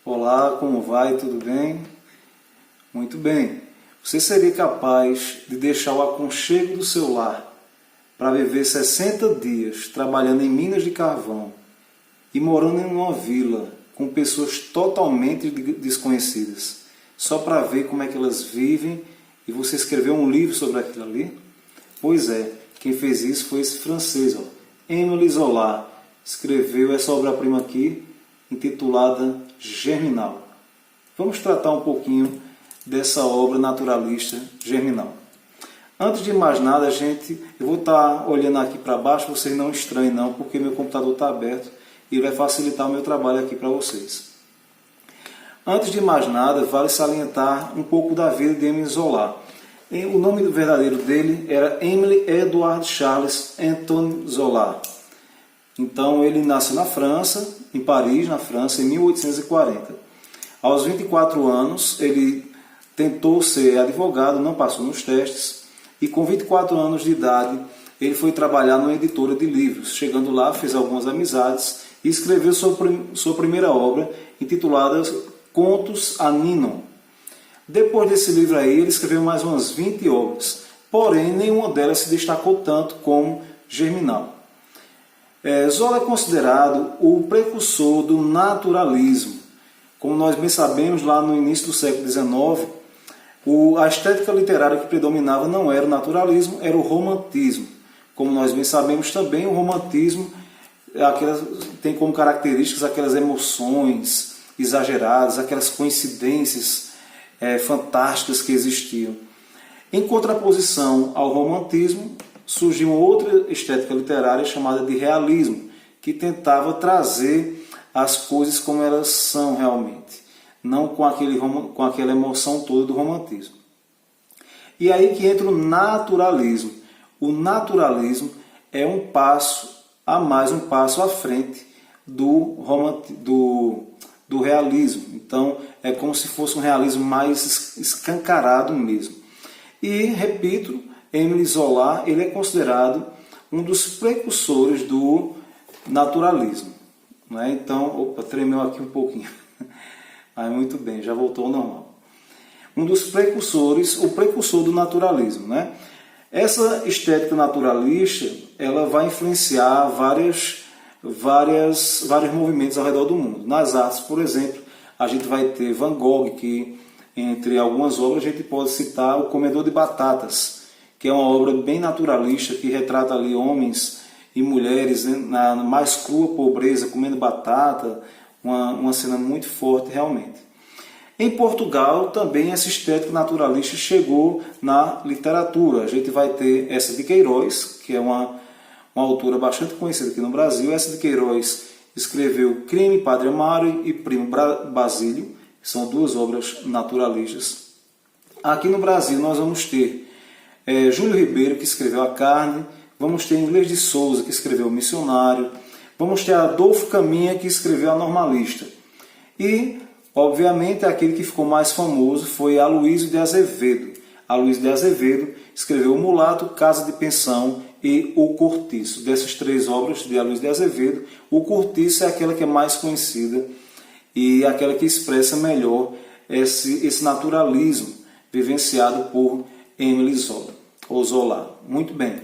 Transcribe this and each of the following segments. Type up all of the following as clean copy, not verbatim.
Olá, como vai? Tudo bem? Muito bem. Você seria capaz de deixar o aconchego do seu lar para viver 60 dias trabalhando em minas de carvão e morando em uma vila com pessoas totalmente desconhecidas, só para ver como é que elas vivem e você escrever um livro sobre aquilo ali? Pois é, quem fez isso foi esse francês, Émile Zola. Escreveu essa obra-prima aqui, intitulada Germinal. Vamos tratar um pouquinho dessa obra naturalista Germinal. Antes de mais nada, eu vou estar olhando aqui para baixo, vocês não estranhem não, porque meu computador está aberto e vai facilitar o meu trabalho aqui para vocês. Antes de mais nada, vale salientar um pouco da vida de Émile Zola. O nome verdadeiro dele era Émile Edouard Charles Antoine Zola. Então ele nasceu na França, em Paris, na França, em 1840. Aos 24 anos, ele tentou ser advogado, não passou nos testes, e com 24 anos de idade, ele foi trabalhar numa editora de livros. Chegando lá, fez algumas amizades e escreveu sua primeira obra, intitulada Contos a Ninon. Depois desse livro aí, ele escreveu mais umas 20 obras, porém nenhuma delas se destacou tanto como Germinal. Zola é considerado o precursor do naturalismo. Como nós bem sabemos, lá no início do século XIX, a estética literária que predominava não era o naturalismo, era o romantismo. Como nós bem sabemos também, o romantismo tem como características aquelas emoções exageradas, aquelas coincidências fantásticas que existiam. Em contraposição ao romantismo, surgiu outra estética literária chamada de realismo, que tentava trazer as coisas como elas são realmente, não com aquela emoção toda do romantismo. E aí que entra o naturalismo. O naturalismo é um passo a mais, um passo à frente do realismo. Então é como se fosse um realismo mais escancarado mesmo. E, repito, Émile Zola ele é considerado um dos precursores do naturalismo. Né? Então, tremeu aqui um pouquinho. Mas muito bem, já voltou ao normal. Um dos precursores, o precursor do naturalismo. Né? Essa estética naturalista ela vai influenciar vários movimentos ao redor do mundo. Nas artes, por exemplo, a gente vai ter Van Gogh, que entre algumas obras a gente pode citar O Comedor de Batatas, que é uma obra bem naturalista, que retrata ali homens e mulheres na mais crua pobreza, comendo batata, uma cena muito forte realmente. Em Portugal, também essa estética naturalista chegou na literatura. A gente vai ter essa de Queiroz, que é uma autora bastante conhecida aqui no Brasil. Essa de Queiroz escreveu Crime, Padre Amaro e Primo Basílio, que são duas obras naturalistas. Aqui no Brasil nós vamos ter Júlio Ribeiro, que escreveu A Carne, vamos ter Inglês de Souza, que escreveu O Missionário, vamos ter Adolfo Caminha, que escreveu A Normalista. E, obviamente, aquele que ficou mais famoso foi Aloysio de Azevedo. Aloysio de Azevedo escreveu O Mulato, Casa de Pensão e O Cortiço. Dessas três obras de Aloysio de Azevedo, O Cortiço é aquela que é mais conhecida e aquela que expressa melhor esse naturalismo vivenciado por Émile Zola. Muito bem.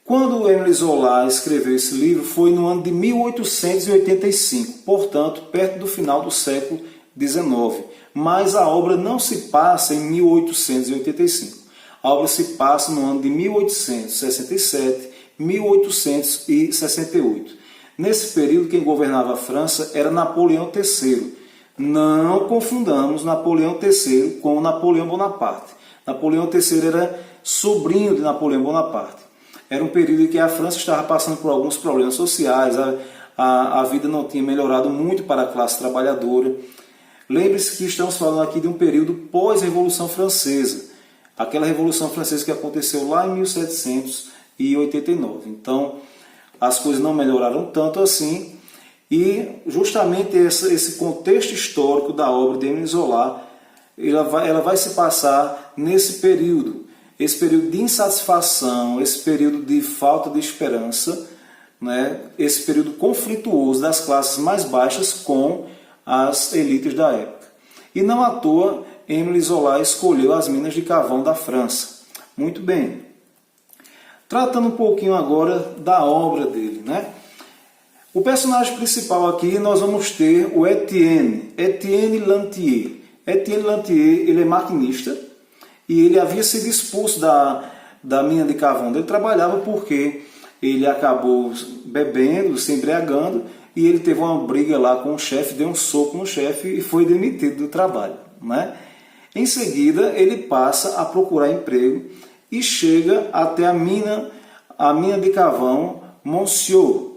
Quando Émile Zola escreveu esse livro foi no ano de 1885, portanto, perto do final do século XIX. Mas a obra não se passa em 1885. A obra se passa no ano de 1867, 1868. Nesse período, quem governava a França era Napoleão III. Não confundamos Napoleão III com Napoleão Bonaparte. Napoleão III era sobrinho de Napoleão Bonaparte. Era um período em que a França estava passando por alguns problemas sociais, a vida não tinha melhorado muito para a classe trabalhadora. Lembre-se que estamos falando aqui de um período pós-Revolução Francesa, aquela Revolução Francesa que aconteceu lá em 1789. Então, as coisas não melhoraram tanto assim, e justamente esse contexto histórico da obra de Émile Zola, ela vai se passar nesse período. esse período de insatisfação, esse período de falta de esperança, né, esse período conflituoso das classes mais baixas com as elites da época. E não à toa, Émile Zola escolheu as minas de carvão da França. Muito bem. Tratando um pouquinho agora da obra dele, né? O personagem principal aqui nós vamos ter o Etienne Lantier. Etienne Lantier, ele é maquinista e ele havia sido expulso da mina de carvão onde ele trabalhava porque ele acabou bebendo, se embriagando e ele teve uma briga lá com o chefe, deu um soco no chefe e foi demitido do trabalho, né? Em seguida, ele passa a procurar emprego e chega até a mina de carvão Monsieur,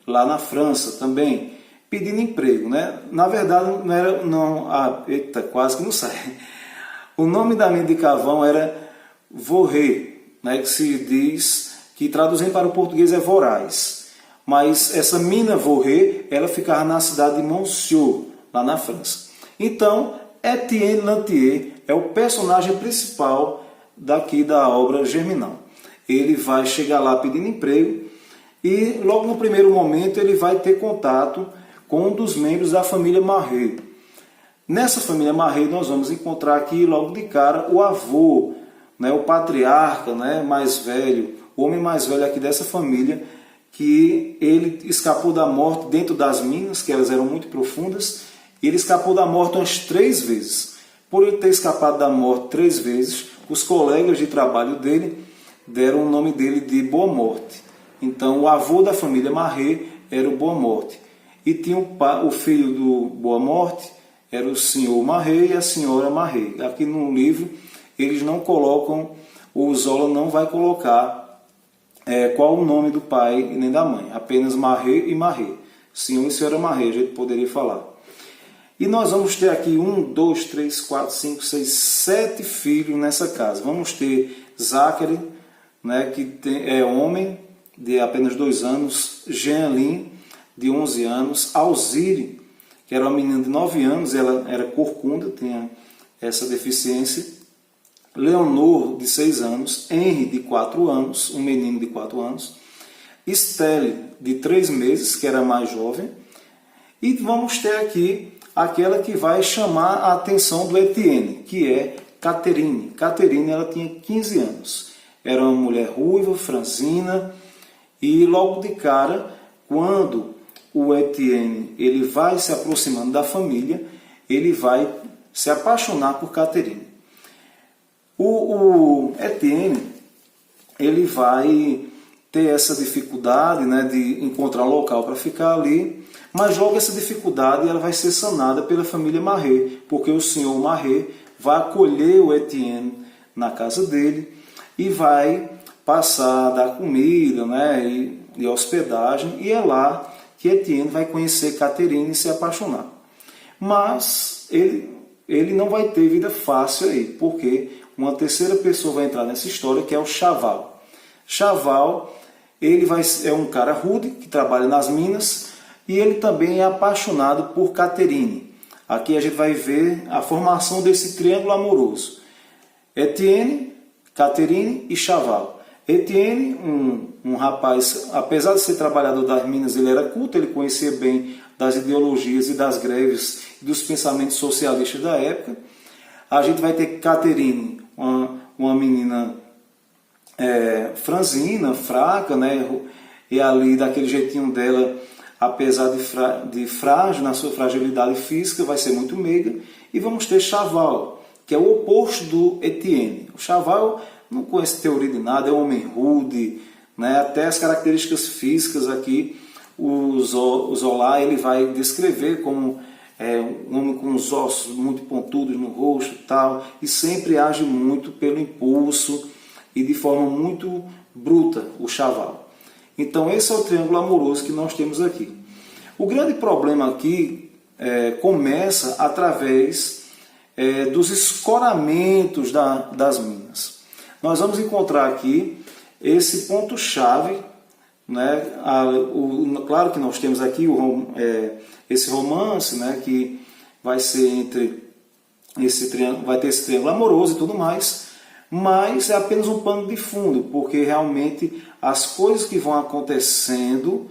lá na França também, pedindo emprego, né? Na verdade, não era, quase que não sai. O nome da mina de carvão era Voré, né? Que se diz, que traduzindo para o português é voraz. Mas essa mina Voré, ela ficava na cidade de Monsieur, lá na França. Então, Etienne Lantier é o personagem principal daqui da obra Germinal. Ele vai chegar lá pedindo emprego e logo no primeiro momento ele vai ter contato com um dos membros da família Marais. Nessa família Marais nós vamos encontrar aqui logo de cara o avô, né, o patriarca, né, mais velho, o homem mais velho aqui dessa família, que ele escapou da morte dentro das minas, que elas eram muito profundas, e ele escapou da morte umas 3 vezes. Por ele ter escapado da morte 3 vezes, os colegas de trabalho dele deram o nome dele de Boa Morte. Então, o avô da família Marais era o Boa Morte. E tinha o filho do Boa Morte, era o senhor Marais e a senhora Marais. Aqui no livro, eles não colocam, o Zola não vai colocar qual o nome do pai e nem da mãe. Apenas Marais e Marais. Senhor e senhora Marais, a gente poderia falar. E nós vamos ter aqui 1, 2, 3, 4, 5, 6, 7 filhos nessa casa. Vamos ter Zachary, né, que é homem, de apenas 2 anos, Jeanlin, de 11 anos, Alzire, que era uma menina de 9 anos, ela era corcunda, tinha essa deficiência, Leonor, de 6 anos, Henry, de 4 anos, um menino de 4 anos, Estelle, de 3 meses, que era mais jovem, e vamos ter aqui aquela que vai chamar a atenção do Etienne, que é Catherine. Catherine, ela tinha 15 anos, era uma mulher ruiva, franzina, e logo de cara, quando o Etienne ele vai se aproximando da família, ele vai se apaixonar por Catherine. O Etienne ele vai ter essa dificuldade, né, de encontrar um local para ficar ali, mas logo essa dificuldade ela vai ser sanada pela família Marais, porque o senhor Marais vai acolher o Etienne na casa dele e vai passar a dar comida, né, e hospedagem, e é lá que Etienne vai conhecer Catherine e se apaixonar. Mas ele não vai ter vida fácil aí, porque uma terceira pessoa vai entrar nessa história, que é o Chaval. Chaval, é um cara rude, que trabalha nas minas, e ele também é apaixonado por Catherine. Aqui a gente vai ver a formação desse triângulo amoroso. Etienne, Catherine e Chaval. Etienne, um rapaz, apesar de ser trabalhador das minas, ele era culto, ele conhecia bem das ideologias e das greves e dos pensamentos socialistas da época. A gente vai ter Catherine, uma menina franzina, fraca, né? E ali daquele jeitinho dela, apesar de frágil, na sua fragilidade física, vai ser muito meiga. E vamos ter Chaval, que é o oposto do Etienne. O Chaval não conhece teoria de nada, é um homem rude, né? Até as características físicas aqui, o Zola ele vai descrever como um homem com os ossos muito pontudos no rosto tal, e sempre age muito pelo impulso e de forma muito bruta, o Chaval. Então esse é o triângulo amoroso que nós temos aqui. O grande problema aqui começa através dos escoramentos das minas. Nós vamos encontrar aqui esse ponto-chave, né? Claro que nós temos aqui esse romance, né? Que vai ser entre esse triângulo, vai ter esse triângulo amoroso e tudo mais, mas é apenas um pano de fundo, porque realmente as coisas que vão acontecendo,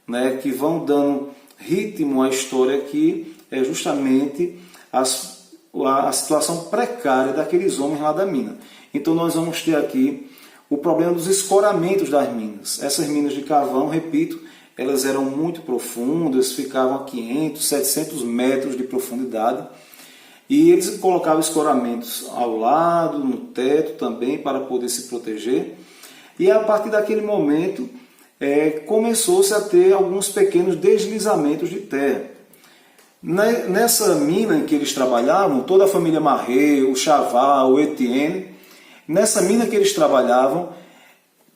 né, que vão dando ritmo à história aqui, é justamente a situação precária daqueles homens lá da mina. Então nós vamos ter aqui o problema dos escoramentos das minas. Essas minas de carvão, repito, elas eram muito profundas, ficavam a 500, 700 metros de profundidade, e eles colocavam escoramentos ao lado, no teto também, para poder se proteger. E a partir daquele momento, começou-se a ter alguns pequenos deslizamentos de terra. Nessa mina em que eles trabalhavam, toda a família Marré, o Chaval, o Etienne, nessa mina que eles trabalhavam,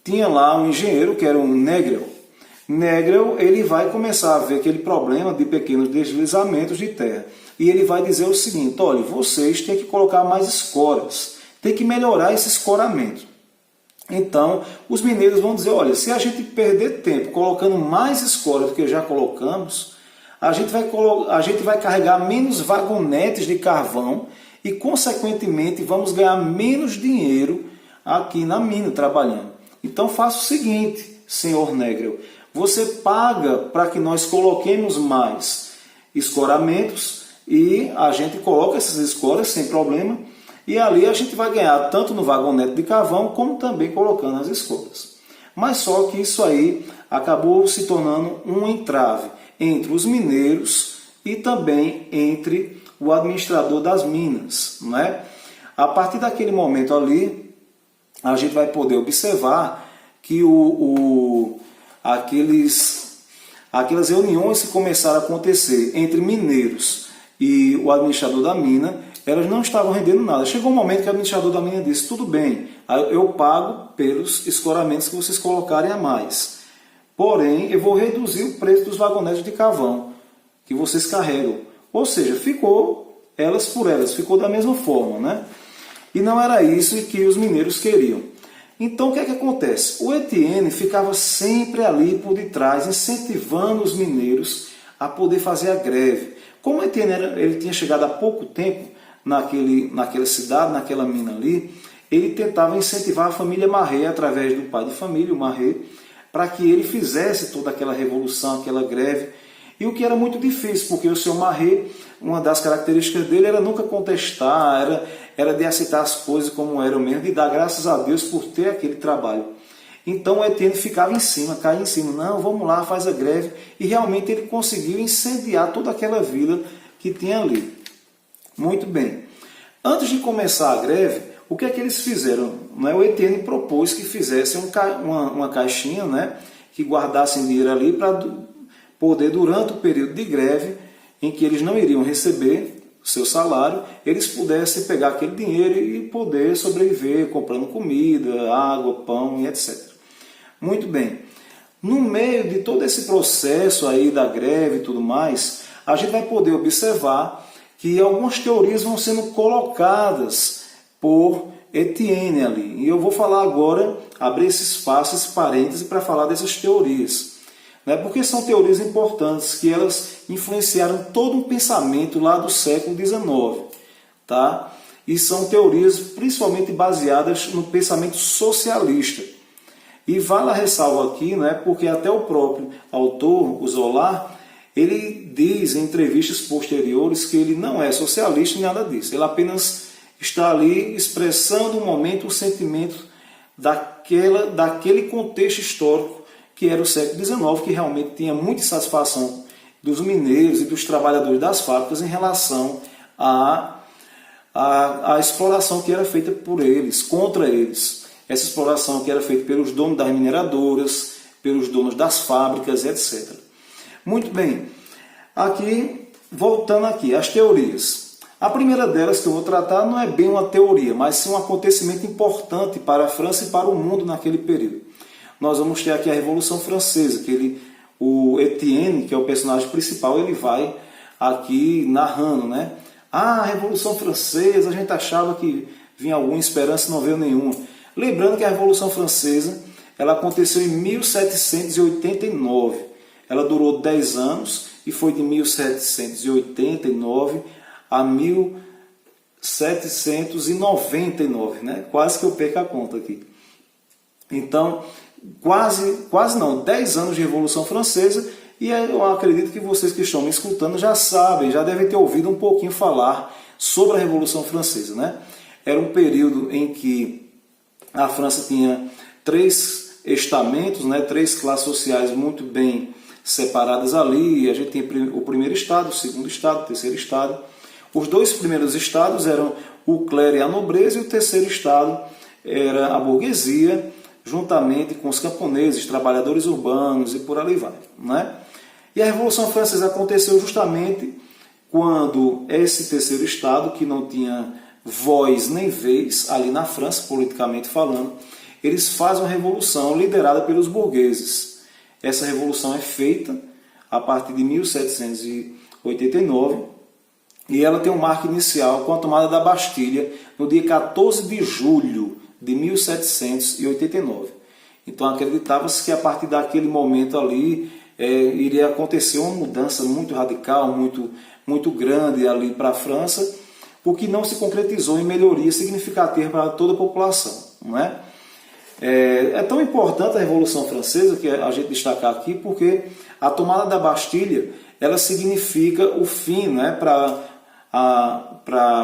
tinha lá um engenheiro que era um Negrel. Negrel, ele vai começar a ver aquele problema de pequenos deslizamentos de terra. E ele vai dizer o seguinte: olha, vocês têm que colocar mais escoras, tem que melhorar esse escoramento. Então, os mineiros vão dizer: olha, se a gente perder tempo colocando mais escora do que já colocamos, a gente vai carregar menos vagonetes de carvão e, consequentemente, vamos ganhar menos dinheiro aqui na mina trabalhando. Então, faça o seguinte, senhor Negrel, você paga para que nós coloquemos mais escoramentos e a gente coloca essas escoras sem problema, e ali a gente vai ganhar tanto no vagonete de carvão como também colocando as escoras. Mas só que isso aí acabou se tornando um entrave entre os mineiros e também entre o administrador das minas, né? A partir daquele momento ali, a gente vai poder observar que aquelas reuniões que começaram a acontecer entre mineiros e o administrador da mina, elas não estavam rendendo nada. Chegou um momento que o administrador da mina disse: tudo bem, eu pago pelos escoramentos que vocês colocarem a mais. Porém, eu vou reduzir o preço dos vagonetes de carvão que vocês carregam. Ou seja, ficou elas por elas, ficou da mesma forma, né? E não era isso que os mineiros queriam. Então, o que é que acontece? O Etienne ficava sempre ali por detrás, incentivando os mineiros a poder fazer a greve. Como o Etienne ele tinha chegado há pouco tempo naquela cidade, naquela mina ali, ele tentava incentivar a família Marré, através do pai de família, o Marré, para que ele fizesse toda aquela revolução, aquela greve. E o que era muito difícil, porque o senhor Marré, uma das características dele era nunca contestar, era de aceitar as coisas como eram mesmo, de dar graças a Deus por ter aquele trabalho. Então o Etienne ficava em cima, caía em cima, não, vamos lá, faz a greve, e realmente ele conseguiu incendiar toda aquela vila que tinha ali. Muito bem. Antes de começar a greve, o que é que eles fizeram? O Etienne propôs que fizessem uma caixinha, né, que guardassem dinheiro ali para poder, durante o período de greve, em que eles não iriam receber o seu salário, eles pudessem pegar aquele dinheiro e poder sobreviver comprando comida, água, pão e etc. Muito bem. No meio de todo esse processo aí da greve e tudo mais, a gente vai poder observar que algumas teorias vão sendo colocadas por Etienne ali. E eu vou falar agora, abrir esse espaço, esse parêntese, para falar dessas teorias. Porque são teorias importantes, que elas influenciaram todo um pensamento lá do século XIX. Tá? E são teorias principalmente baseadas no pensamento socialista. E vale a ressalva aqui, porque até o próprio autor, o Zola, ele diz em entrevistas posteriores que ele não é socialista e nada disso. Ele apenas está ali expressando um momento, o sentimento daquele contexto histórico que era o século XIX, que realmente tinha muita satisfação dos mineiros e dos trabalhadores das fábricas em relação à exploração que era feita por eles, contra eles. Essa exploração que era feita pelos donos das mineradoras, pelos donos das fábricas, etc. Muito bem, aqui, voltando aqui, as teorias. A primeira delas que eu vou tratar não é bem uma teoria, mas sim um acontecimento importante para a França e para o mundo naquele período. Nós vamos ter aqui a Revolução Francesa, que o Etienne, que é o personagem principal, ele vai aqui narrando, a Revolução Francesa, a gente achava que vinha alguma esperança e não veio nenhuma. Lembrando que a Revolução Francesa, ela aconteceu em 1789. Ela durou 10 anos e foi de 1789 a 1789. 1799, né? Quase que eu perco a conta aqui. Então, quase não, 10 anos de Revolução Francesa, e eu acredito que vocês que estão me escutando já sabem, já devem ter ouvido um pouquinho falar sobre a Revolução Francesa, né? Era um período em que a França tinha 3 estamentos, né? 3 classes sociais muito bem separadas ali. A gente tem o primeiro estado, o segundo estado, o terceiro estado. Os 2 primeiros estados eram o clero e a nobreza, e o terceiro estado era a burguesia, juntamente com os camponeses, trabalhadores urbanos e por ali vai, né? E a Revolução Francesa aconteceu justamente quando esse terceiro estado, que não tinha voz nem vez ali na França, politicamente falando, eles fazem uma revolução liderada pelos burgueses. Essa revolução é feita a partir de 1789 e ela tem um marco inicial com a tomada da Bastilha no dia 14 de julho de 1789. Então acreditava-se que a partir daquele momento ali iria acontecer uma mudança muito radical, muito grande ali para a França, o que não se concretizou em melhoria significativa para toda a população, não é? É tão importante a Revolução Francesa que a gente destacar aqui, porque a tomada da Bastilha ela significa o fim, né, para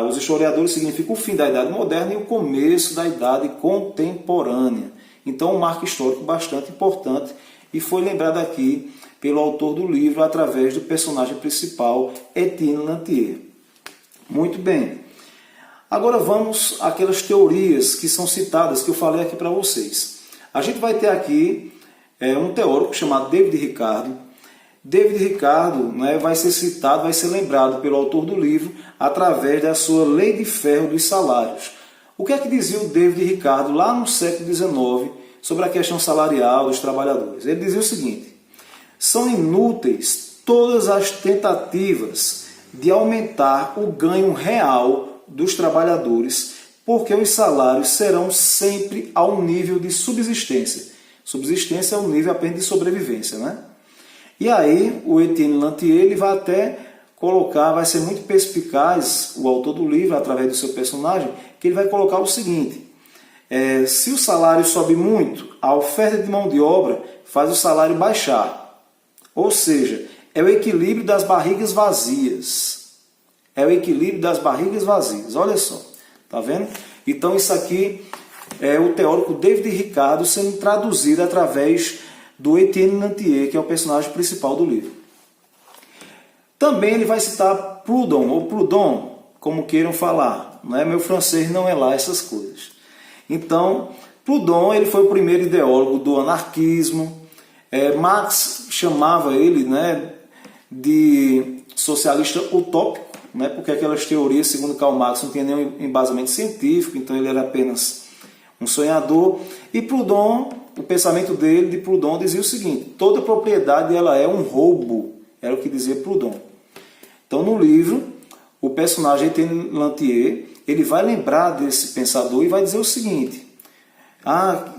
os historiadores, significa o fim da Idade Moderna e o começo da Idade Contemporânea. Então, um marco histórico bastante importante e foi lembrado aqui pelo autor do livro através do personagem principal, Etienne Lantier. Muito bem. Agora vamos àquelas teorias que são citadas, que eu falei aqui para vocês. A gente vai ter aqui um teórico chamado David Ricardo. David Ricardo, né, vai ser citado, vai ser lembrado pelo autor do livro através da sua Lei de Ferro dos Salários. O que é que dizia o David Ricardo lá no século XIX sobre a questão salarial dos trabalhadores? Ele dizia o seguinte: são inúteis todas as tentativas de aumentar o ganho real dos trabalhadores, porque os salários serão sempre ao nível de subsistência. Subsistência é um nível apenas de sobrevivência, né? E aí o Etienne Lantier ele vai até colocar, vai ser muito perspicaz, o autor do livro, através do seu personagem, que ele vai colocar o seguinte: se o salário sobe muito, a oferta de mão de obra faz o salário baixar. Ou seja, é o equilíbrio das barrigas vazias. É o equilíbrio das barrigas vazias. Olha só, tá vendo? Então isso aqui é o teórico David Ricardo sendo traduzido através do Etienne Lantier, que é o personagem principal do livro. Também ele vai citar Proudhon, ou Proudhon, como queiram falar. Não é? Meu francês não é lá essas coisas. Então, Proudhon ele foi o primeiro ideólogo do anarquismo. Marx chamava ele, né, de socialista utópico, né, porque aquelas teorias, segundo Karl Marx, não tinha nenhum embasamento científico, então ele era apenas um sonhador. E Proudhon, o pensamento dele, de Proudhon, dizia o seguinte: toda propriedade ela é um roubo, era o que dizia Proudhon. Então, no livro, o personagem Etienne Lantier, ele vai lembrar desse pensador e vai dizer o seguinte: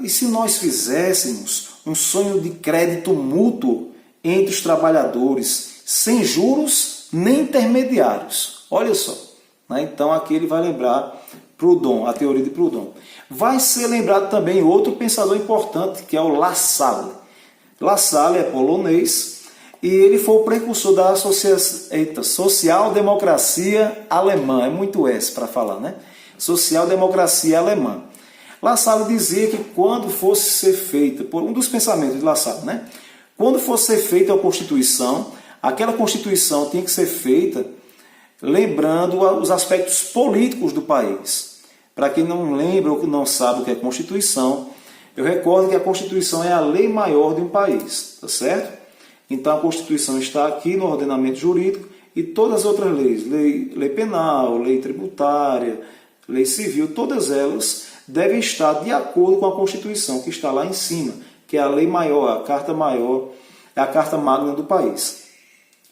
e se nós fizéssemos um sonho de crédito mútuo entre os trabalhadores, sem juros nem intermediários? Olha só. Né? Então, aqui ele vai lembrar Proudhon, a teoria de Proudhon. Vai ser lembrado também outro pensador importante, que é o Lassalle. Lassalle é polonês e ele foi o precursor da social-democracia alemã. É muito S para falar, né? Social-democracia alemã. Lassalle dizia que quando fosse ser feita, por um dos pensamentos de Lassalle, né? Quando fosse ser feita a Constituição, aquela Constituição tinha que ser feita lembrando os aspectos políticos do país. Para quem não lembra ou que não sabe o que é Constituição, eu recordo que a Constituição é a lei maior de um país, tá certo? Então a Constituição está aqui no ordenamento jurídico e todas as outras leis, lei penal, lei tributária, lei civil, todas elas devem estar de acordo com a Constituição que está lá em cima, que é a lei maior, a carta maior, é a carta magna do país.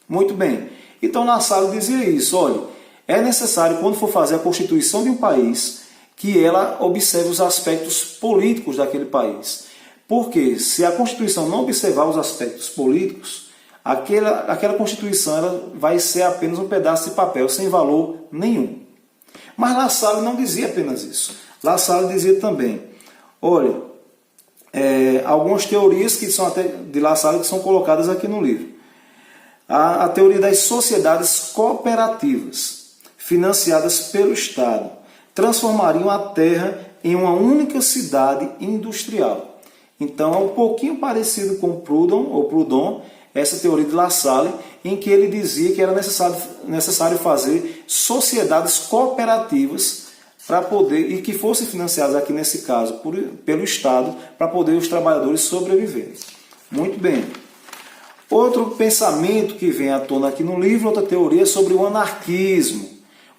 Muito bem. Então Lassalle dizia isso: olha, é necessário, quando for fazer a Constituição de um país, que ela observe os aspectos políticos daquele país. Porque se a Constituição não observar os aspectos políticos, aquela Constituição ela vai ser apenas um pedaço de papel sem valor nenhum. Mas La Salle não dizia apenas isso. La Salle dizia também, olha, algumas teorias que são até de La Salle que são colocadas aqui no livro. A teoria das sociedades cooperativas, financiadas pelo Estado, transformariam a Terra em uma única cidade industrial. Então é um pouquinho parecido com Proudhon, essa teoria de La Salle, em que ele dizia que era necessário fazer sociedades cooperativas para poder, e que fossem financiadas aqui nesse caso pelo Estado, para poder os trabalhadores sobreviverem. Muito bem. Outro pensamento que vem à tona aqui no livro, outra teoria, é sobre o anarquismo.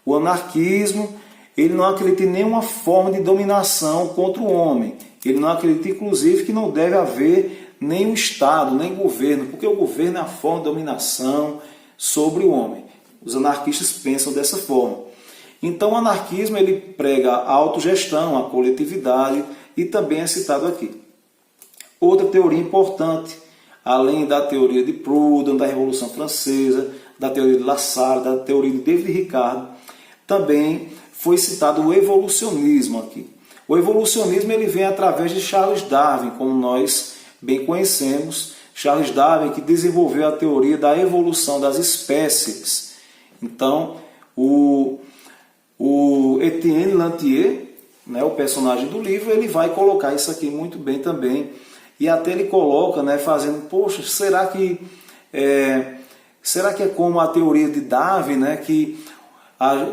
O anarquismo, ele não acredita em nenhuma forma de dominação contra o homem. Ele não acredita, inclusive, que não deve haver nem Estado, nem governo, porque o governo é a forma de dominação sobre o homem. Os anarquistas pensam dessa forma. Então o anarquismo ele prega a autogestão, a coletividade, e também é citado aqui. Outra teoria importante, além da teoria de Proudhon, da Revolução Francesa, da teoria de La Salle, da teoria de David Ricardo, também foi citado o evolucionismo aqui. O evolucionismo ele vem através de Charles Darwin, como nós bem conhecemos. Charles Darwin que desenvolveu a teoria da evolução das espécies. Então, o Etienne Lantier, né, o personagem do livro, ele vai colocar isso aqui muito bem também. E até ele coloca, né, fazendo, poxa, será que é como a teoria de Darwin, né, que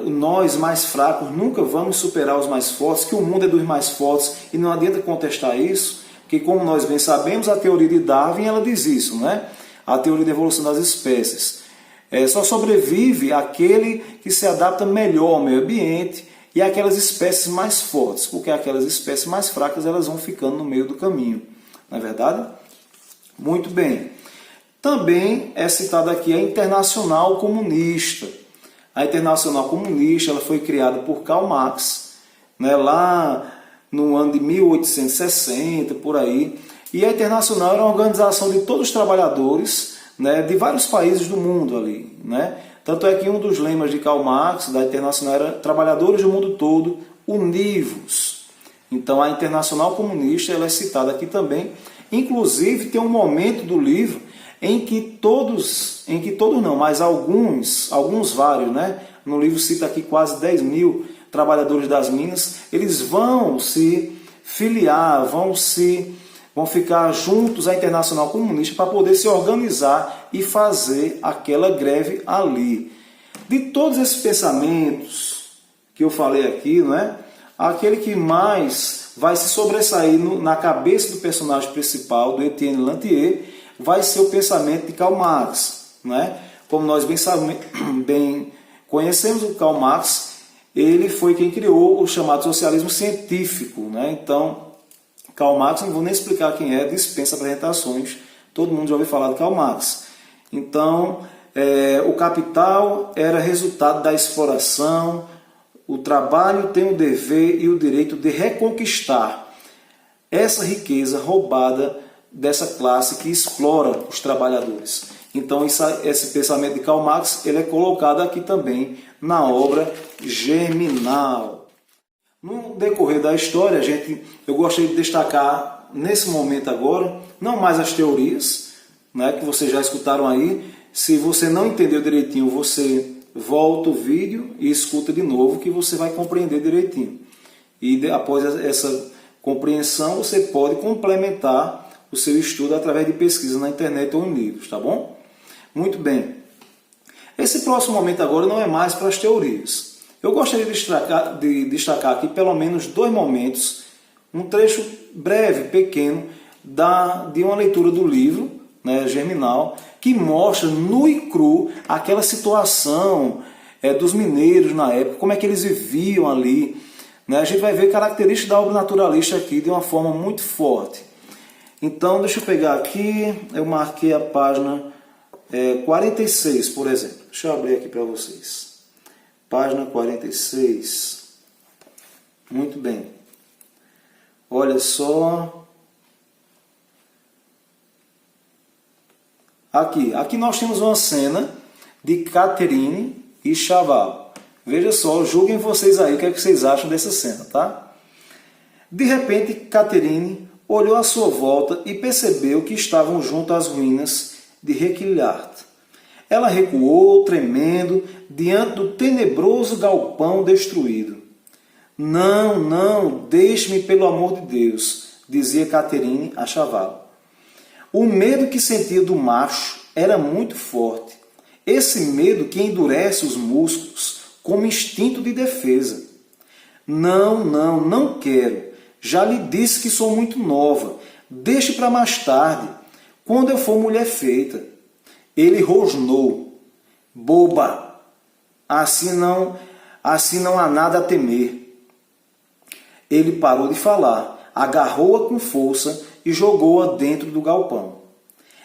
nós mais fracos nunca vamos superar os mais fortes, que o mundo é dos mais fortes, e não adianta contestar isso, porque como nós bem sabemos, a teoria de Darwin ela diz isso, né? A teoria da evolução das espécies. Só sobrevive aquele que se adapta melhor ao meio ambiente e aquelas espécies mais fortes, porque aquelas espécies mais fracas elas vão ficando no meio do caminho. Não é verdade? Muito bem. Também é citada aqui a Internacional Comunista. A Internacional Comunista ela foi criada por Karl Marx, né, lá no ano de 1860, por aí. E a Internacional era uma organização de todos os trabalhadores, né, de vários países do mundo ali. Né? Tanto é que um dos lemas de Karl Marx, da Internacional, era trabalhadores do mundo todo, univos. Então a Internacional Comunista ela é citada aqui também. Inclusive tem um momento do livro em que mas alguns vários, né? No livro cita aqui quase 10 mil trabalhadores das minas, eles vão se filiar, vão ficar juntos à Internacional Comunista para poder se organizar e fazer aquela greve ali. De todos esses pensamentos que eu falei aqui, não é? Aquele que mais vai se sobressair na cabeça do personagem principal, do Etienne Lantier, vai ser o pensamento de Karl Marx. Né? Como nós bem conhecemos o Karl Marx, ele foi quem criou o chamado socialismo científico. Né? Então, Karl Marx, não vou nem explicar quem é, dispensa apresentações, todo mundo já ouviu falar de Karl Marx. Então, o capital era resultado da exploração, o trabalho tem o dever e o direito de reconquistar essa riqueza roubada dessa classe que explora os trabalhadores. Então esse pensamento de Karl Marx ele é colocado aqui também na obra Germinal. No decorrer da história, eu gostaria de destacar nesse momento agora, não mais as teorias, né, que vocês já escutaram aí. Se você não entendeu direitinho, você volta o vídeo e escuta de novo que você vai compreender direitinho. E após essa compreensão, você pode complementar o seu estudo através de pesquisa na internet ou em livros, tá bom? Muito bem. Esse próximo momento agora não é mais para as teorias. Eu gostaria de destacar aqui pelo menos 2 momentos, um trecho breve, pequeno, de uma leitura do livro, né, Germinal, que mostra nu e cru aquela situação dos mineiros na época, como é que eles viviam ali. Né? A gente vai ver características da obra naturalista aqui de uma forma muito forte. Então, deixa eu pegar aqui, eu marquei a página 46, por exemplo. Deixa eu abrir aqui para vocês. Página 46. Muito bem. Olha só. Aqui nós temos uma cena de Catherine e Chaval. Veja só, julguem vocês aí o que é que vocês acham dessa cena, tá? De repente, Catherine olhou à sua volta e percebeu que estavam junto às ruínas de Réquillart. Ela recuou, tremendo, diante do tenebroso galpão destruído. Não, não, deixe-me pelo amor de Deus, dizia Catherine a Chaval. O medo que sentia do macho era muito forte. Esse medo que endurece os músculos como instinto de defesa. Não, não, não quero. Já lhe disse que sou muito nova. Deixe para mais tarde, quando eu for mulher feita. Ele rosnou. Boba! Assim não há nada a temer. Ele parou de falar, agarrou-a com força e jogou-a dentro do galpão.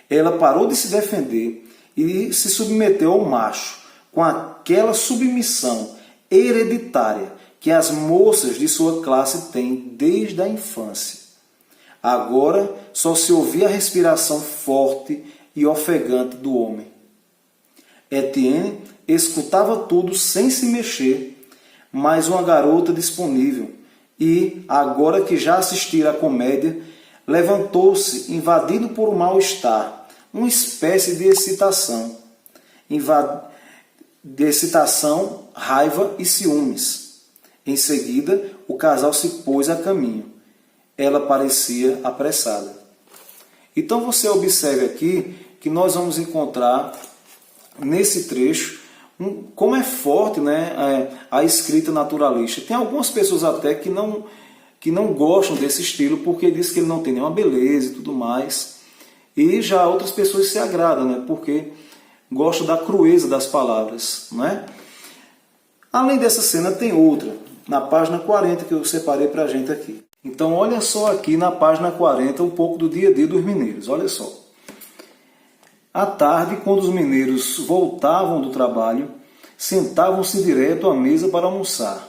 Ela parou de se defender e se submeteu ao macho, com aquela submissão hereditária que as moças de sua classe têm desde a infância. Agora só se ouvia a respiração forte e ofegante do homem. Etienne escutava tudo sem se mexer, mais uma garota disponível, e, agora que já assistira à comédia, levantou-se, invadido por um mal-estar, uma espécie de excitação. Raiva e ciúmes. Em seguida, o casal se pôs a caminho. Ela parecia apressada. Então você observe aqui que nós vamos encontrar nesse trecho como é forte, né, a escrita naturalista. Tem algumas pessoas até que não gostam desse estilo porque diz que ele não tem nenhuma beleza e tudo mais. E já outras pessoas se agradam, né, porque gostam da crueza das palavras. Né? Além dessa cena tem outra, na página 40 que eu separei para a gente aqui. Então olha só aqui na página 40 um pouco do dia a dia dos mineiros. Olha só. À tarde, quando os mineiros voltavam do trabalho, sentavam-se direto à mesa para almoçar.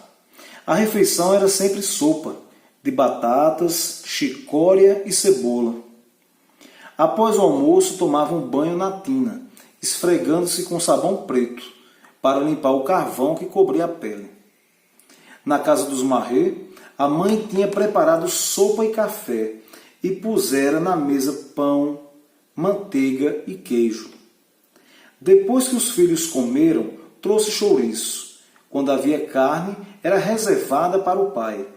A refeição era sempre sopa, de batatas, chicória e cebola. Após o almoço, tomavam banho na tina, esfregando-se com sabão preto, para limpar o carvão que cobria a pele. Na casa dos Marais, a mãe tinha preparado sopa e café e pusera na mesa pão, manteiga e queijo. Depois que os filhos comeram, trouxe chouriço. Quando havia carne, era reservada para o pai.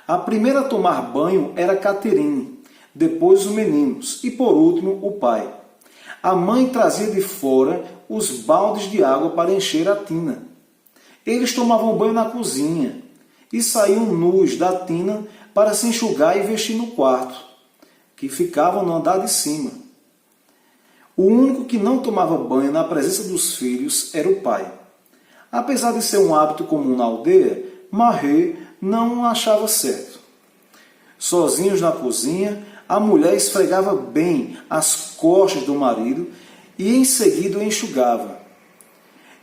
A primeira a tomar banho era Catherine, depois os meninos e, por último, o pai. A mãe trazia de fora os baldes de água para encher a tina. Eles tomavam banho na cozinha e saíam nus da tina para se enxugar e vestir no quarto, que ficava no andar de cima. O único que não tomava banho na presença dos filhos era o pai. Apesar de ser um hábito comum na aldeia, Marais não achava certo. Sozinhos na cozinha, a mulher esfregava bem as costas do marido e em seguida o enxugava.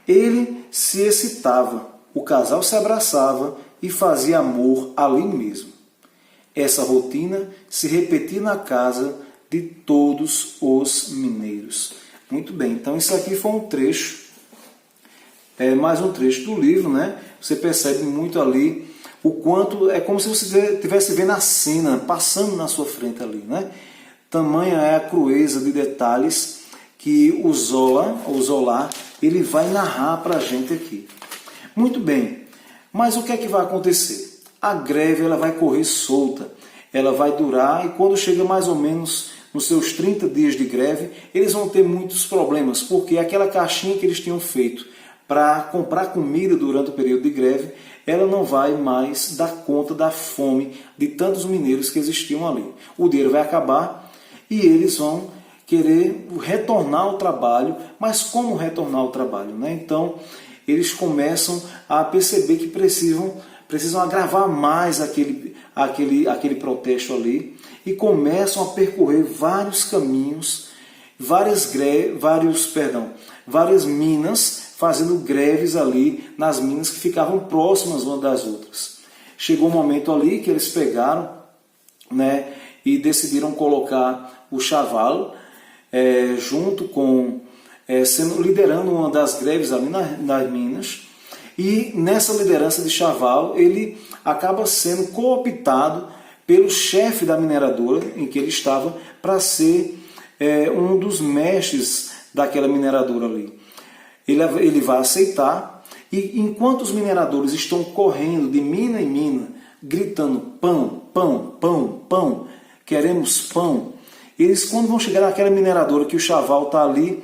Ele se excitava, o casal se abraçava e fazia amor ali mesmo. Essa rotina se repetia na casa de todos os mineiros. Muito bem, então isso aqui foi um trecho, mais um trecho do livro, né? Você percebe muito ali o quanto, é como se você estivesse vendo a cena passando na sua frente ali, né? Tamanha é a crueza de detalhes que o Zola, ele vai narrar para a gente aqui. Muito bem, mas o que é que vai acontecer? A greve ela vai correr solta, ela vai durar e quando chega mais ou menos nos seus 30 dias de greve, eles vão ter muitos problemas, porque aquela caixinha que eles tinham feito para comprar comida durante o período de greve, ela não vai mais dar conta da fome de tantos mineiros que existiam ali. O dinheiro vai acabar e eles vão querer retornar ao trabalho, mas como retornar ao trabalho? Né? Então, eles começam a perceber que precisam agravar mais aquele protesto ali e começam a percorrer vários caminhos, várias minas, fazendo greves ali nas minas que ficavam próximas umas das outras. Chegou um momento ali que eles pegaram, né, e decidiram colocar o Chaval junto com, liderando uma das greves ali nas minas. E nessa liderança de Chaval, ele acaba sendo cooptado pelo chefe da mineradora em que ele estava para ser um dos mestres daquela mineradora ali. Ele vai aceitar, e enquanto os mineradores estão correndo de mina em mina, gritando pão, pão, pão, pão, queremos pão, eles, quando vão chegar naquela mineradora que o Chaval está ali,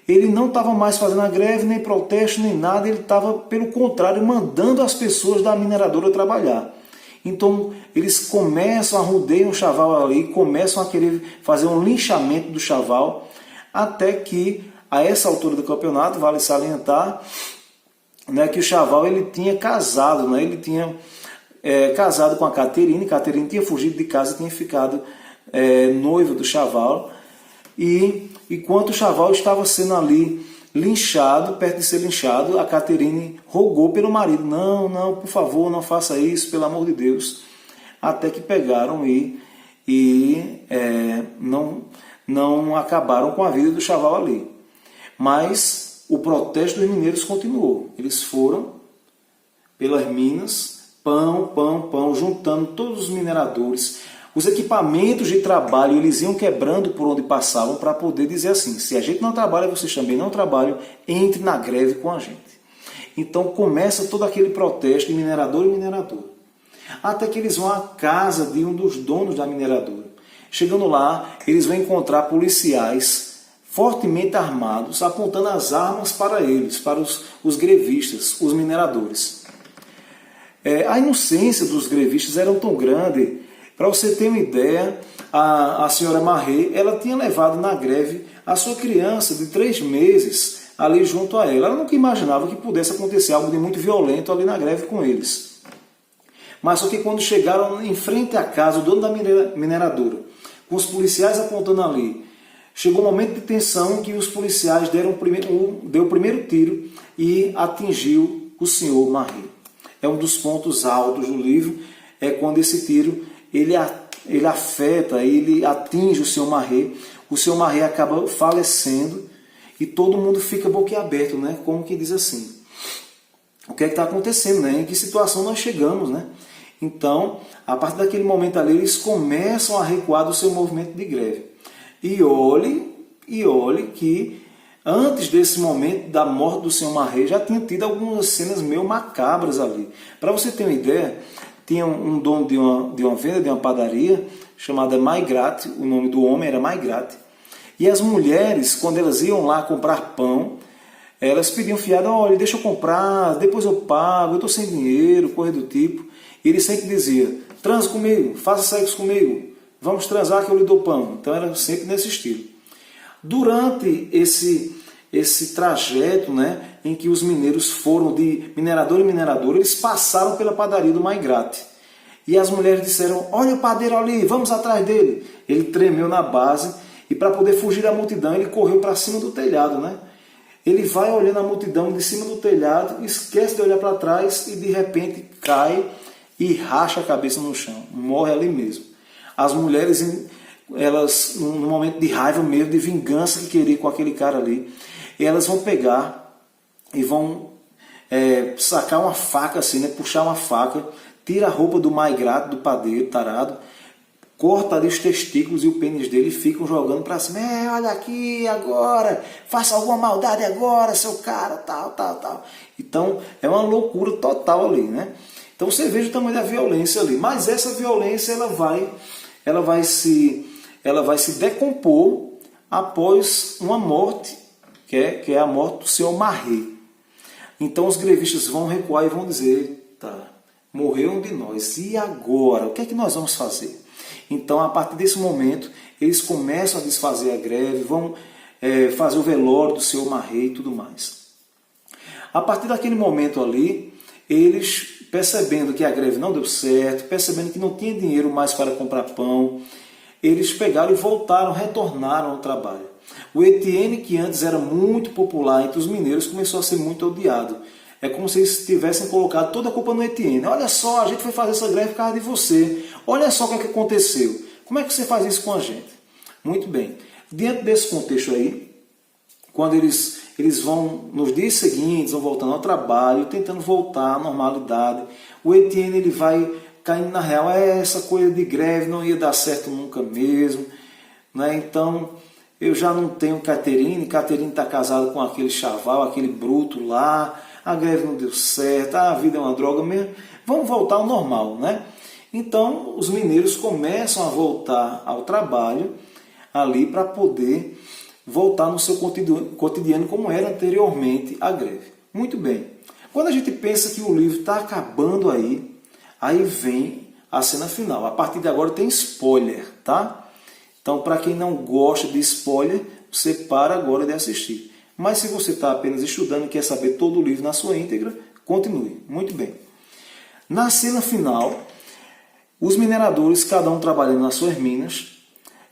ele não estava mais fazendo a greve, nem protesto, nem nada, ele estava, pelo contrário, mandando as pessoas da mineradora trabalhar. Então, eles começam a rodear o Chaval ali, começam a querer fazer um linchamento do Chaval, até que, a essa altura do campeonato, vale salientar, né, que o Chaval ele tinha casado, né, ele tinha casado com a Caterine tinha fugido de casa e tinha ficado noivo do Chaval, e enquanto o Chaval estava sendo ali linchado, perto de ser linchado, a Caterine rogou pelo marido, não, não, por favor, não faça isso, pelo amor de Deus, até que pegaram e não acabaram com a vida do Chaval ali. Mas o protesto dos mineiros continuou. Eles foram pelas minas, pão, pão, pão, juntando todos os mineradores. Os equipamentos de trabalho eles iam quebrando por onde passavam para poder dizer assim, se a gente não trabalha, vocês também não trabalham, entre na greve com a gente. Então começa todo aquele protesto de minerador e minerador. Até que eles vão à casa de um dos donos da mineradora. Chegando lá, eles vão encontrar policiais fortemente armados, apontando as armas para eles, para os grevistas, os mineradores. A inocência dos grevistas era tão grande, para você ter uma ideia, a senhora Marré, ela tinha levado na greve a sua criança de 3 meses ali junto a ela. Ela nunca imaginava que pudesse acontecer algo de muito violento ali na greve com eles. Mas só que quando chegaram em frente à casa, o dono da mineradora, com os policiais apontando ali, chegou um momento de tensão que os policiais deu o primeiro tiro e atingiu o senhor Marré. É um dos pontos altos do livro, é quando esse tiro ele afeta, ele atinge o senhor Marré acaba falecendo e todo mundo fica boquiaberto, né? Como que diz assim, o que é que está acontecendo, né? Em que situação nós chegamos, né? Então, a partir daquele momento ali, eles começam a recuar do seu movimento de greve. E olhe que antes desse momento da morte do senhor Marré já tinha tido algumas cenas meio macabras ali. Para você ter uma ideia, tinha um dono de uma venda, de uma padaria, chamada Maigrate, o nome do homem era Maigrate, e as mulheres, quando elas iam lá comprar pão, elas pediam fiado, olha, deixa eu comprar, depois eu pago, eu estou sem dinheiro, coisa do tipo. E ele sempre dizia, transa comigo, faça sexo comigo, vamos transar que eu lhe dou pão. Então era sempre nesse estilo. Durante esse trajeto, né, em que os mineiros foram de minerador em minerador, eles passaram pela padaria do Maigrate. E as mulheres disseram, olha o padeiro ali, vamos atrás dele. Ele tremeu na base e para poder fugir da multidão ele correu para cima do telhado, né? Ele vai olhando a multidão de cima do telhado, esquece de olhar para trás e de repente cai e racha a cabeça no chão, morre ali mesmo. As mulheres, elas, num momento de raiva mesmo, de vingança que queria com aquele cara ali, elas vão pegar e vão sacar uma faca assim, né, puxar uma faca, tira a roupa do Maigrate, do padeiro tarado, corta ali os testículos e o pênis dele e ficam jogando para cima. Olha aqui agora, faça alguma maldade agora, seu cara, tal, tal, tal. Então é uma loucura total ali, né? Então você veja o tamanho da violência ali. Mas essa violência ela vai se decompor após uma morte, que é a morte do senhor Marré. Então os grevistas vão recuar e vão dizer, tá, morreu um de nós, e agora? O que é que nós vamos fazer? Então, a partir desse momento, eles começam a desfazer a greve, vão fazer o velório do senhor Marré e tudo mais. A partir daquele momento ali, eles, percebendo que a greve não deu certo, percebendo que não tinha dinheiro mais para comprar pão, eles pegaram e voltaram, retornaram ao trabalho. O Etienne, que antes era muito popular entre os mineiros, começou a ser muito odiado. É como se eles tivessem colocado toda a culpa no Etienne. Olha só, a gente foi fazer essa greve por causa de você. Olha só o que é que aconteceu. Como é que você faz isso com a gente? Muito bem. Dentro desse contexto aí, quando eles eles vão, nos dias seguintes, vão voltando ao trabalho, tentando voltar à normalidade. O Etienne ele vai caindo na real, essa coisa de greve não ia dar certo nunca mesmo, né? Então eu já não tenho Catherine está casada com aquele chaval, aquele bruto lá, a greve não deu certo, a vida é uma droga mesmo, vamos voltar ao normal, né? Então os mineiros começam a voltar ao trabalho ali para poder voltar no seu cotidiano como era anteriormente a greve. Muito bem. Quando a gente pensa que o livro está acabando aí vem a cena final. A partir de agora tem spoiler, tá? Então, para quem não gosta de spoiler, você para agora de assistir. Mas se você está apenas estudando e quer saber todo o livro na sua íntegra, continue. Muito bem. Na cena final, os mineradores, cada um trabalhando nas suas minas,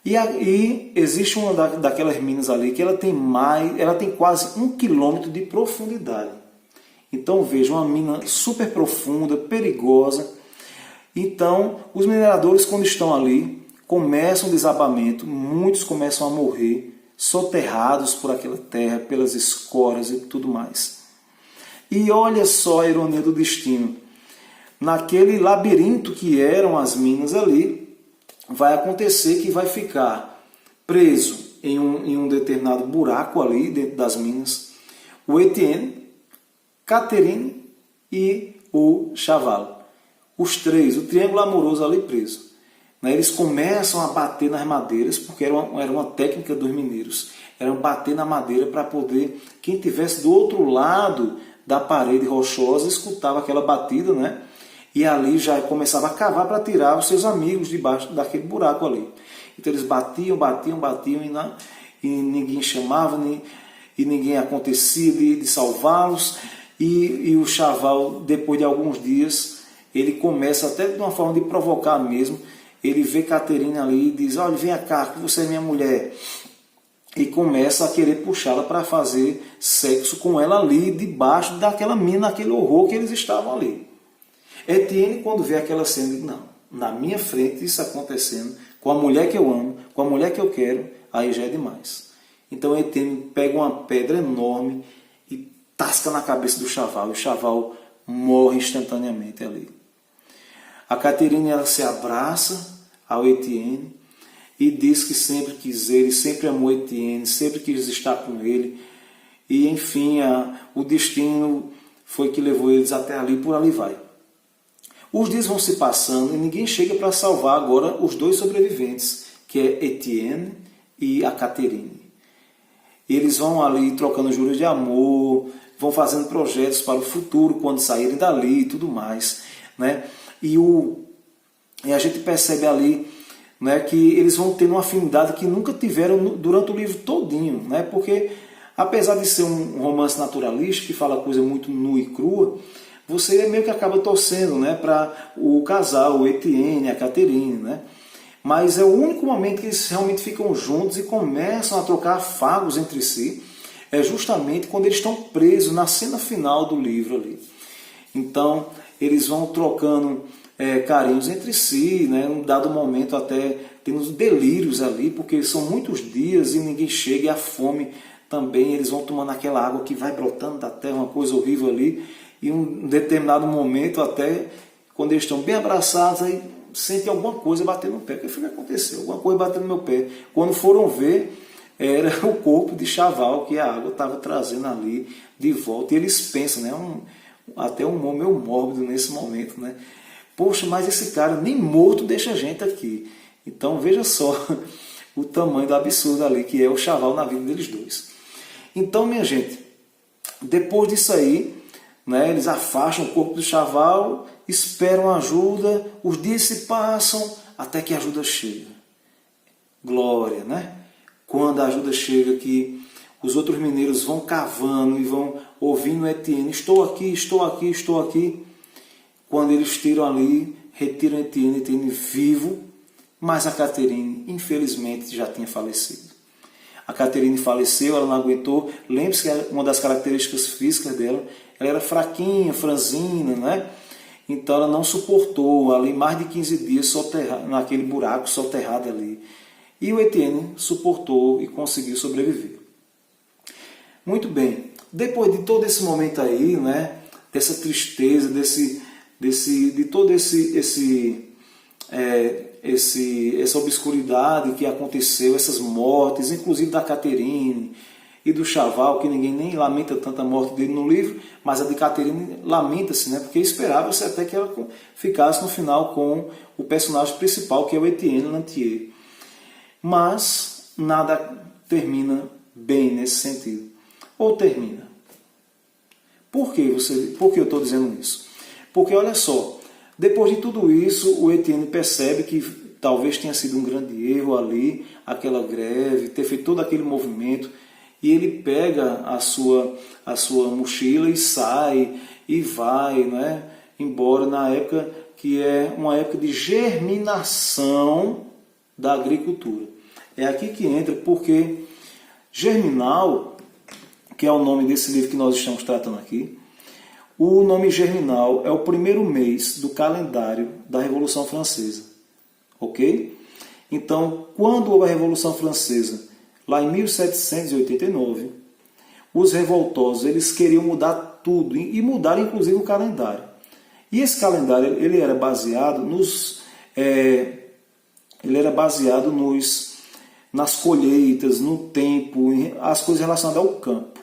e existe uma daquelas minas ali que ela tem quase 1 quilômetro de profundidade. Então veja, uma mina super profunda, perigosa. Então os mineradores, quando estão ali, começam o desabamento, muitos começam a morrer, soterrados por aquela terra, pelas escórias e tudo mais. E olha só a ironia do destino. Naquele labirinto que eram as minas ali, vai acontecer que vai ficar preso em um determinado buraco ali dentro das minas o Etienne, Catherine e o Chaval. Os três, o triângulo amoroso ali preso. Eles começam a bater nas madeiras, porque era uma técnica dos mineiros. Era bater na madeira para poder, quem estivesse do outro lado da parede rochosa, escutava aquela batida, né? E ali já começava a cavar para tirar os seus amigos debaixo daquele buraco ali. Então eles batiam e ninguém chamava, e ninguém acontecia de salvá-los. E o Chaval, depois de alguns dias, ele começa até de uma forma de provocar mesmo. Ele vê Catherine ali e diz: olha, vem cá, que você é minha mulher. E começa a querer puxá-la para fazer sexo com ela ali, debaixo daquela mina, aquele horror que eles estavam ali. Etienne, quando vê aquela cena, diz: não, na minha frente isso acontecendo, com a mulher que eu amo, com a mulher que eu quero, aí já é demais. Então Etienne pega uma pedra enorme e tasca na cabeça do Chaval, e o Chaval morre instantaneamente ali. A Catherine, ela se abraça ao Etienne e diz que sempre quis ele, sempre amou Etienne, sempre quis estar com ele. E enfim, o destino foi que levou eles até ali, por ali vai. Os dias vão se passando e ninguém chega para salvar agora os dois sobreviventes, que é Etienne e a Catherine. Eles vão ali trocando juros de amor, vão fazendo projetos para o futuro, quando saírem dali e tudo mais, né? E a gente percebe ali, né, que eles vão ter uma afinidade que nunca tiveram durante o livro todinho, né? Porque apesar de ser um romance naturalista, que fala coisa muito nua e crua, você meio que acaba torcendo, né, para o casal, o Etienne e a Catherine, né? Mas é o único momento que eles realmente ficam juntos e começam a trocar afagos entre si, é justamente quando eles estão presos na cena final do livro ali. Então, eles vão trocando carinhos entre si, né? Num dado momento até temos delírios ali, porque são muitos dias e ninguém chega, e a fome também, eles vão tomando aquela água que vai brotando da terra, uma coisa horrível ali, e um determinado momento até, quando eles estão bem abraçados, aí sentem alguma coisa batendo no pé. O que foi que aconteceu? Alguma coisa batendo no meu pé. Quando foram ver, era o corpo de Chaval que a água estava trazendo ali de volta. E eles pensam, né? Até um humor meio mórbido nesse momento, né? Poxa, mas esse cara nem morto deixa a gente aqui. Então veja só o tamanho do absurdo ali que é o Chaval na vida deles dois. Então, minha gente, depois disso aí, né, eles afastam o corpo do Chaval, esperam ajuda, os dias se passam até que a ajuda chega. Glória, né? Quando a ajuda chega, que os outros mineiros vão cavando e vão ouvindo Etienne: estou aqui, estou aqui, estou aqui. Quando eles tiram ali, retiram Etienne vivo, mas a Catherine, infelizmente, já tinha falecido. A Catherine faleceu, ela não aguentou. Lembre-se que uma das características físicas dela, ela era fraquinha, franzina, né? Então ela não suportou ali mais de 15 dias naquele buraco, soterrada ali. E o Etienne suportou e conseguiu sobreviver. Muito bem, depois de todo esse momento aí, né, dessa tristeza, de toda essa obscuridade que aconteceu, essas mortes, inclusive da Caterine e do Chaval, que ninguém nem lamenta tanto a morte dele no livro, mas a de Caterine lamenta-se, né, porque esperava-se até que ela ficasse no final com o personagem principal, que é o Etienne Lantier. Mas nada termina bem nesse sentido. Ou termina. Por que eu estou dizendo isso? Porque, olha só, depois de tudo isso, o Etienne percebe que talvez tenha sido um grande erro ali, aquela greve, ter feito todo aquele movimento, e ele pega a sua mochila e sai, e vai, né, embora na época que é uma época de germinação da agricultura. É aqui que entra, porque Germinal, que é o nome desse livro que nós estamos tratando aqui, o nome Germinal é o primeiro mês do calendário da Revolução Francesa. Ok? Então, quando houve a Revolução Francesa, lá em 1789, os revoltosos eles queriam mudar tudo, e mudaram inclusive o calendário. E esse calendário ele era baseado nas colheitas, no tempo, as coisas relacionadas ao campo.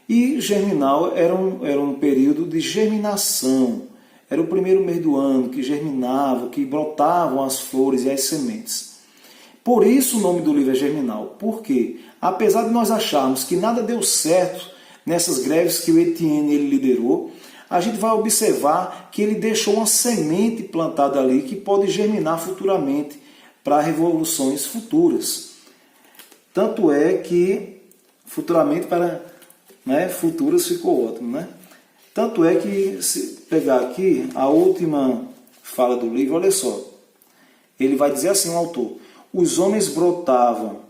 E Germinal era um período de germinação. Era o primeiro mês do ano que germinava, que brotavam as flores e as sementes. Por isso o nome do livro é Germinal. Por quê? Apesar de nós acharmos que nada deu certo nessas greves que o Etienne ele liderou, a gente vai observar que ele deixou uma semente plantada ali que pode germinar futuramente para revoluções futuras. Tanto é que futuramente para futuras ficou ótimo, né? Tanto é que, se pegar aqui a última fala do livro, olha só, ele vai dizer assim, o autor: os homens brotavam,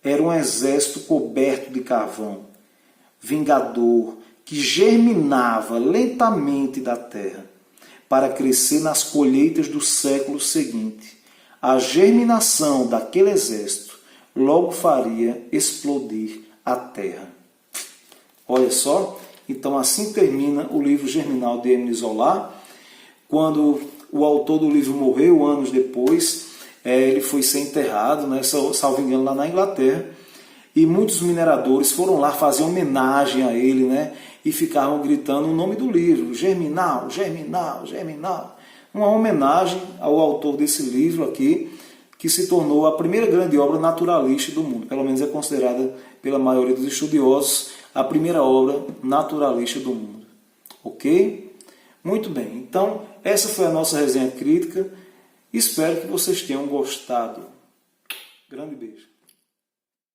era um exército coberto de carvão, vingador, que germinava lentamente da terra, para crescer nas colheitas do século seguinte. A germinação daquele exército logo faria explodir a terra. Olha só, então assim termina o livro Germinal de Émile Zola. Quando o autor do livro morreu, anos depois, ele foi ser enterrado, salvo engano, lá na Inglaterra, e muitos mineradores foram lá fazer homenagem a ele, e ficavam gritando o nome do livro, Germinal, Germinal, Germinal. Uma homenagem ao autor desse livro aqui, que se tornou a primeira grande obra naturalista do mundo. Pelo menos é considerada pela maioria dos estudiosos a primeira obra naturalista do mundo. Ok? Muito bem. Então, essa foi a nossa resenha crítica. Espero que vocês tenham gostado. Grande beijo.